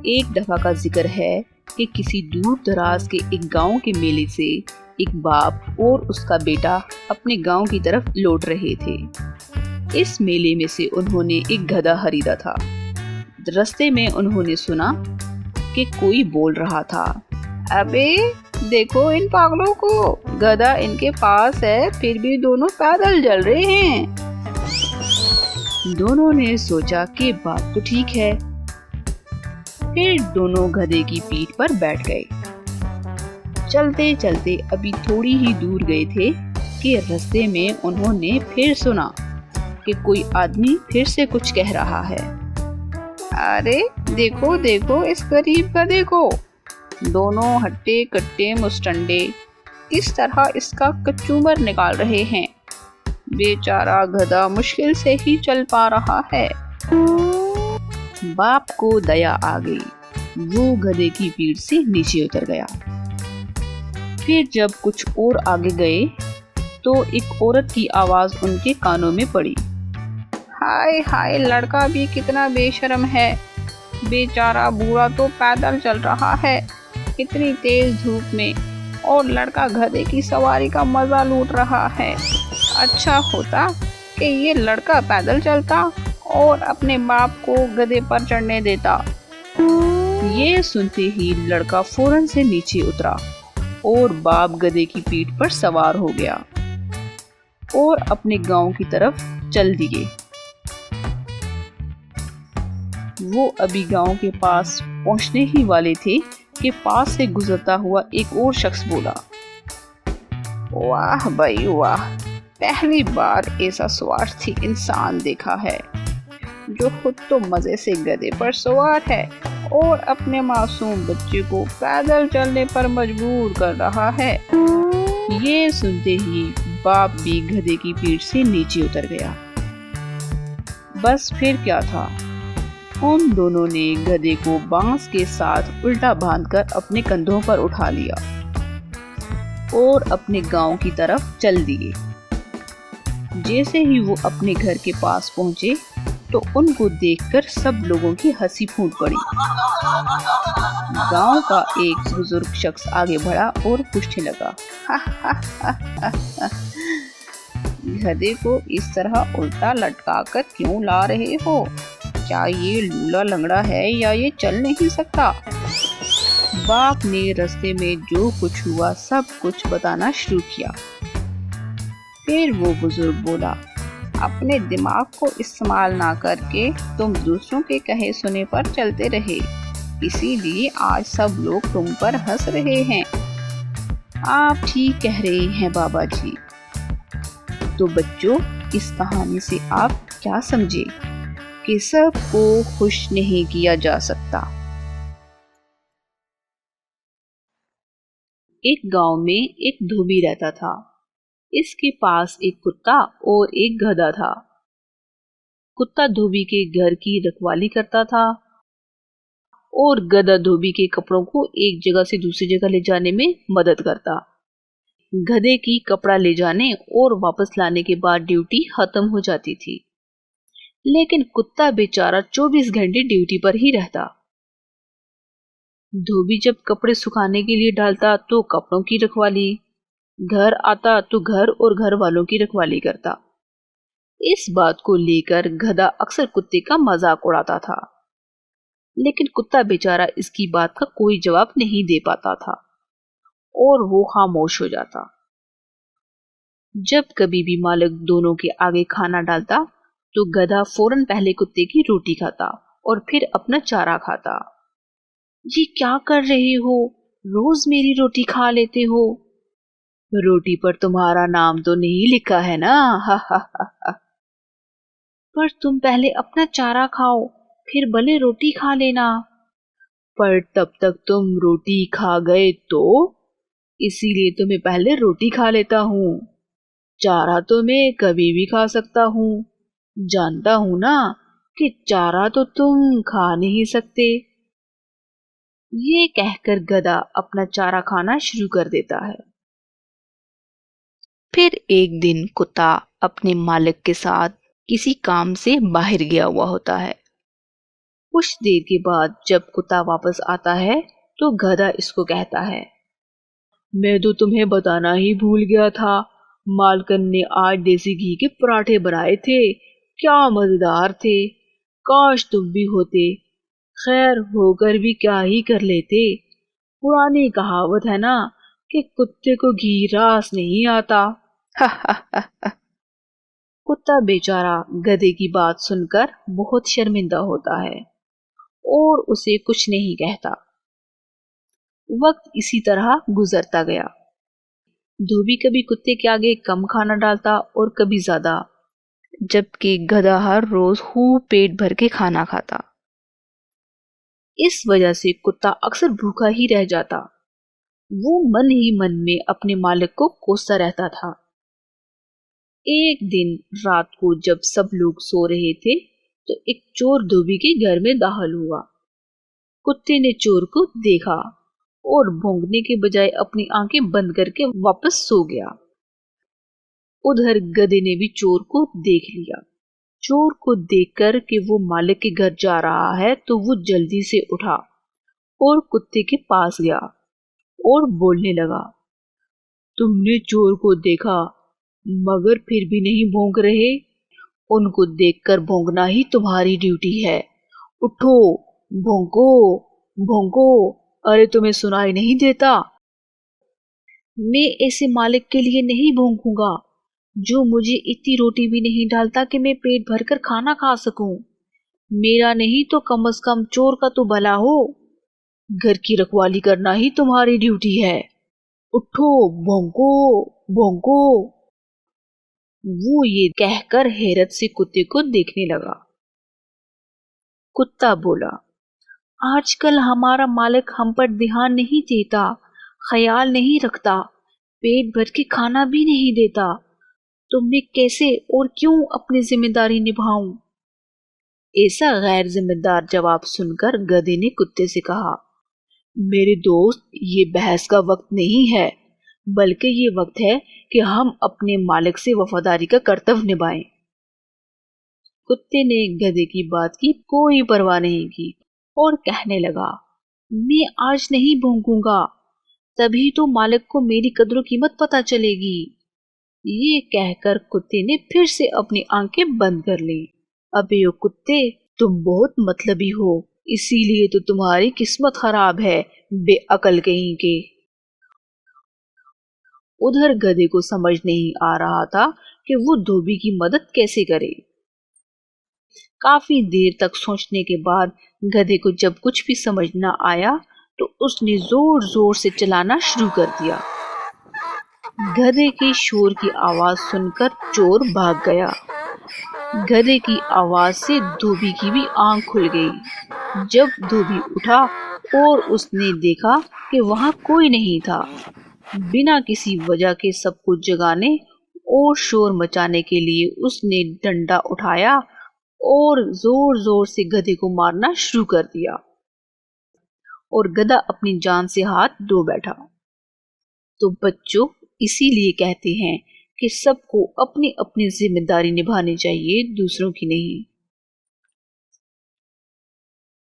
एक दफा का जिक्र है कि किसी दूर दराज के एक गांव के मेले से एक बाप और उसका बेटा अपने गांव की तरफ लौट रहे थे। इस मेले में से उन्होंने एक गधा खरीदा था। रास्ते में उन्होंने सुना कि कोई बोल रहा था, अबे देखो इन पागलों को, गधा इनके पास है फिर भी दोनों पैदल चल रहे हैं। दोनों ने सोचा कि बात तो ठीक है। फिर दोनों गधे की पीठ पर बैठ गए। चलते चलते अभी थोड़ी ही दूर गए थे कि रास्ते में उन्होंने फिर सुना कि कोई आदमी फिर से कुछ कह रहा है, अरे देखो देखो इस गरीब गधे को, दोनों हट्टे कट्टे मुस्टंडे किस तरह इसका कचूमर निकाल रहे हैं। बेचारा गधा मुश्किल से ही चल पा रहा है। बाप को दया आ गई, वो गधे की पीठ से नीचे उतर गया। फिर जब कुछ और आगे गए तो एक औरत की आवाज उनके कानों में पड़ी, हाय हाय लड़का भी कितना बेशर्म है, बेचारा बूढ़ा तो पैदल चल रहा है इतनी तेज धूप में, और लड़का गधे की सवारी का मजा लूट रहा है। अच्छा होता कि ये लड़का पैदल चलता और अपने बाप को गधे पर चढ़ने देता। ये सुनते ही लड़का फौरन से नीचे उतरा और बाप गधे की पीठ पर सवार हो गया और अपने गांव की तरफ चल दिए। वो अभी गांव के पास पहुंचने ही वाले थे कि पास से गुजरता हुआ एक और शख्स बोला, वाह भाई वाह, पहली बार ऐसा स्वार्थी इंसान देखा है जो खुद तो मजे से गधे पर सवार है और अपने मासूम बच्चे को पैदल चलने पर मजबूर कर रहा है। ये सुनते ही बाप भी गधे की पीठ से नीचे उतर गया। बस फिर क्या था, उन दोनों ने गधे को बांस के साथ उल्टा बांधकर अपने कंधों पर उठा लिया और अपने गांव की तरफ चल दिए। जैसे ही वो अपने घर के पास पहुंचे तो उनको देखकर सब लोगों की हंसी फूट पड़ी। गांव का एक बुजुर्ग शख्स आगे बढ़ा और पूछने लगा, गधे को इस तरह उल्टा लटकाकर क्यों ला रहे हो? क्या ये लूला लंगड़ा है या ये चल नहीं सकता? बाप ने रास्ते में जो कुछ हुआ सब कुछ बताना शुरू किया। फिर वो बुजुर्ग बोला, अपने दिमाग को इस्तेमाल ना करके तुम दूसरों के कहे सुने पर चलते रहे, इसीलिए आज सब लोग तुम पर हंस रहे हैं। आप ठीक कह रहे हैं बाबा जी। तो बच्चों, इस कहानी से आप क्या समझे कि सबको खुश नहीं किया जा सकता। एक गांव में एक धोबी रहता था। इसके पास एक कुत्ता और एक गधा था। कुत्ता धोबी के घर की रखवाली करता था और गधा धोबी के कपड़ों को एक जगह से दूसरी जगह ले जाने में मदद करता। गधे की कपड़ा ले जाने और वापस लाने के बाद ड्यूटी खत्म हो जाती थी, लेकिन कुत्ता बेचारा 24 घंटे ड्यूटी पर ही रहता। धोबी जब कपड़े सुखाने के लिए डालता तो कपड़ों की रखवाली, घर आता तो घर और घर वालों की रखवाली करता। इस बात को लेकर गधा अक्सर कुत्ते का मजाक उड़ाता था, लेकिन कुत्ता बेचारा इसकी बात का कोई जवाब नहीं दे पाता था और वो खामोश हो जाता। जब कभी भी मालिक दोनों के आगे खाना डालता तो गधा फौरन पहले कुत्ते की रोटी खाता और फिर अपना चारा खाता। ये क्या कर रहे हो? रोज मेरी रोटी खा लेते हो। रोटी पर तुम्हारा नाम तो नहीं लिखा है ना? हा हा हा हा। पर तुम पहले अपना चारा खाओ, फिर भले रोटी खा लेना। पर तब तक तुम रोटी खा गए तो, इसीलिए तो मैं पहले रोटी खा लेता हूँ। चारा तो मैं कभी भी खा सकता हूँ, जानता हूँ ना कि चारा तो तुम खा नहीं सकते। ये कहकर गधा अपना चारा खाना शुरू कर देता है। फिर एक दिन कुत्ता अपने मालिक के साथ किसी काम से बाहर गया हुआ होता है। कुछ देर के बाद जब कुत्ता वापस आता है तो गधा इसको कहता है, मैं तो तुम्हें बताना ही भूल गया था, मालकन ने आज देसी घी के पराठे बनाए थे, क्या मजेदार थे, काश तुम भी होते। खैर होकर भी क्या ही कर लेते, पुरानी कहावत है ना कि कुत्ते को घी रास नहीं आता। कुत्ता बेचारा गधे की बात सुनकर बहुत शर्मिंदा होता है और उसे कुछ नहीं कहता। वक्त इसी तरह गुजरता गया। धोबी कभी कुत्ते के आगे कम खाना डालता और कभी ज्यादा, जबकि गधा हर रोज खूब पेट भर के खाना खाता। इस वजह से कुत्ता अक्सर भूखा ही रह जाता। वो मन ही मन में अपने मालिक को कोसता रहता था। एक दिन रात को जब सब लोग सो रहे थे तो एक चोर धोबी के घर में दाखिल हुआ। कुत्ते ने चोर को देखा और भौंकने के बजाय अपनी आंखें बंद करके वापस सो गया। उधर गधे ने भी चोर को देख लिया। चोर को देखकर कि वो मालिक के घर जा रहा है तो वो जल्दी से उठा और कुत्ते के पास गया और बोलने लगा, तुमने चोर को देखा मगर फिर भी नहीं भौंक रहे, उनको देखकर भौंकना ही तुम्हारी ड्यूटी है। उठो, भौंको, भौंको, अरे तुम्हें सुनाई नहीं देता? मैं ऐसे मालिक के लिए नहीं भौंकूंगा जो मुझे इतनी रोटी भी नहीं डालता कि मैं पेट भरकर खाना खा सकूं। मेरा नहीं तो कम से कम चोर का तो भला हो। घर की रखवाली करना ही तुम्हारी ड्यूटी है। उठो, भौंको, भौंको। वो ये कहकर हैरत से कुत्ते को देखने लगा। कुत्ता बोला, आजकल हमारा मालिक हम पर ध्यान नहीं देता, ख्याल नहीं रखता, पेट भर के खाना भी नहीं देता, तो मैं कैसे और क्यों अपनी जिम्मेदारी निभाऊं? ऐसा गैर जिम्मेदार जवाब सुनकर गधे ने कुत्ते से कहा, मेरे दोस्त, ये बहस का वक्त नहीं है, बल्कि ये वक्त है कि हम अपने मालिक से वफादारी का कर्तव्य निभाएं। कुत्ते ने गधे की बात की कोई परवाह नहीं की और कहने लगा, मैं आज नहीं भौंकूंगा, तभी तो मालिक को मेरी कद्र कीमत पता चलेगी। ये कहकर कुत्ते ने फिर से अपनी आंखें बंद कर ली। अबे ओ कुत्ते, तुम बहुत मतलबी हो, इसीलिए तो तुम्हारी किस्मत खराब है, बेअकल कहीं के। उधर गधे को समझ नहीं आ रहा था कि वो धोबी की मदद कैसे करे। काफी देर तक सोचने के बाद गधे को जब कुछ भी समझ न आया तो उसने जोर जोर से चलाना शुरू कर दिया। गधे के शोर की आवाज सुनकर चोर भाग गया। गधे की आवाज से धोबी की भी आंख खुल गई। जब धोबी उठा और उसने देखा कि वहां कोई नहीं था, बिना किसी वजह के सबको जगाने और शोर मचाने के लिए उसने डंडा उठाया और जोर जोर से गधे को मारना शुरू कर दिया और गधा अपनी जान से हाथ धो बैठा। तो बच्चों, इसीलिए कहते हैं कि सबको अपनी अपनी जिम्मेदारी निभानी चाहिए, दूसरों की नहीं।